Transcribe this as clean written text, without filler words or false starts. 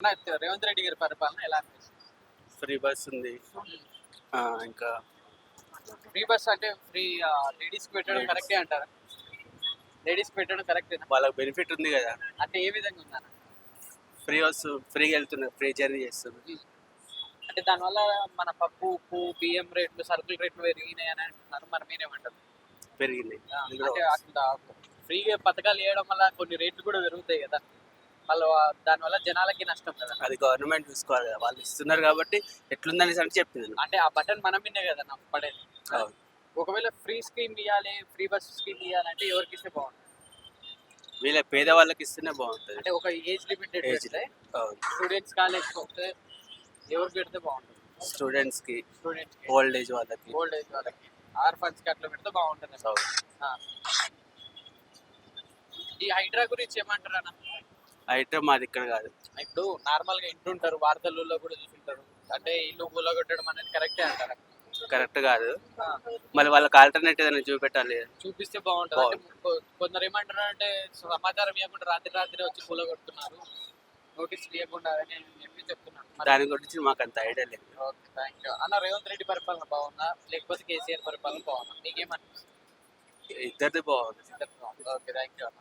రేవంత్ రెడ్డి గారి పరిపాలన ఎలా అనిపిస్తుంది? ఫ్రీ బస్ ఉంది. ఇంకా ఫ్రీ బస్ అంటే ఫ్రీ లేడీస్కి పెట్టడం కరెక్టే అంటారా? లేడీస్కి పెట్టడం కరెక్టేనా? వాళ్ళకి బెనిఫిట్ ఉంది కదా, అంటే ఏ విధంగా ఉందన్న? ఫ్రీ వస్తు ఫ్రీగా వెళ్తున్నారు, ఫ్రీ జర్నీ చేస్తున్నారు. అంటే దానివల్ల మన పప్పు ఉప్పు బియ్యం రేట్లు సరుకుల రేట్లు పెరిగినాయి అని అంటున్నారు. మరి మీరేమంటారు? పెరిగింది. అంటే అట్లా ఫ్రీగా పథకాలు వేయడం వల్ల కొన్ని రేట్లు కూడా పెరుగుతాయి కదా, మళ్ళీ దానివల్ల జనాలకి నష్టం కదా. అది గవర్నమెంట్ చూసుకోవాలి కదా, వాళ్ళు ఇస్తున్నారు కాబట్టి ఎట్లుందని అంటే చెప్పింది. అంటే ఆ బటన్ మనం విన్నే కదా నాకు పడేది. అవును. ఒకవేళ ఫ్రీ స్కీమ్ ఇవ్వాలి, ఫ్రీ బస్ స్కీమ్ ఇవ్వాలంటే ఎవరికి ఇస్తే బాగుంటుంది? వీళ్ళ పేదవాళ్ళకి ఇస్తేనే బాగుంటుంది. అంటే ఒక ఏజ్ లిమిట్ పెడితే అవును. స్టూడెంట్స్ కాలేకపోతే ఎవరు పెడితే బాగుంటుంది? స్టూడెంట్స్కి, స్టూడెంట్స్కి, ఓల్డ్ ఏజ్ వాళ్ళకి, ఓల్డ్ ఏజ్ వాళ్ళకి, ఆర్ఫన్స్కి అట్లా పెడితే బాగుంటుంది. అవును. ఈ హైడ్రా గురించి ఏమంటారు అన్న? అయితే మాది ఇక్కడ కాదు. ఇప్పుడు నార్మల్గా ఇంటుంటారు, వార్తల్లో కూడా చూసుంటారు. అంటే ఇల్లు కూలగొట్టడం అనేది కరెక్టే అంటారా? కరెక్ట్ కాదు, మళ్ళీ వాళ్ళకి ఆల్టర్నేటివ్ ఏదైనా చూపెట్టాలి. చూపిస్తే బాగుంటుంది. అంటే కొందరు ఏమంటారు అంటే సమాచారం ఇవ్వకుండా రాత్రి వచ్చి కూలగొడుతున్నారు, నోటీస్ ఇవ్వకుండా అని చెప్పి చెప్తున్నాను. దాని గురించి మాకు అంత ఐడియా లేదు. ఓకే, థ్యాంక్ యూ అన్న. రేవంత్ రెడ్డి పరిపాలన బాగుందా లేకపోతే కేసీఆర్ పరిపాలన బాగుందా? మీకేమనిపిస్తుంది? ఇద్దరిది బాగుంది. ఓకే, థ్యాంక్ యూ అన్న.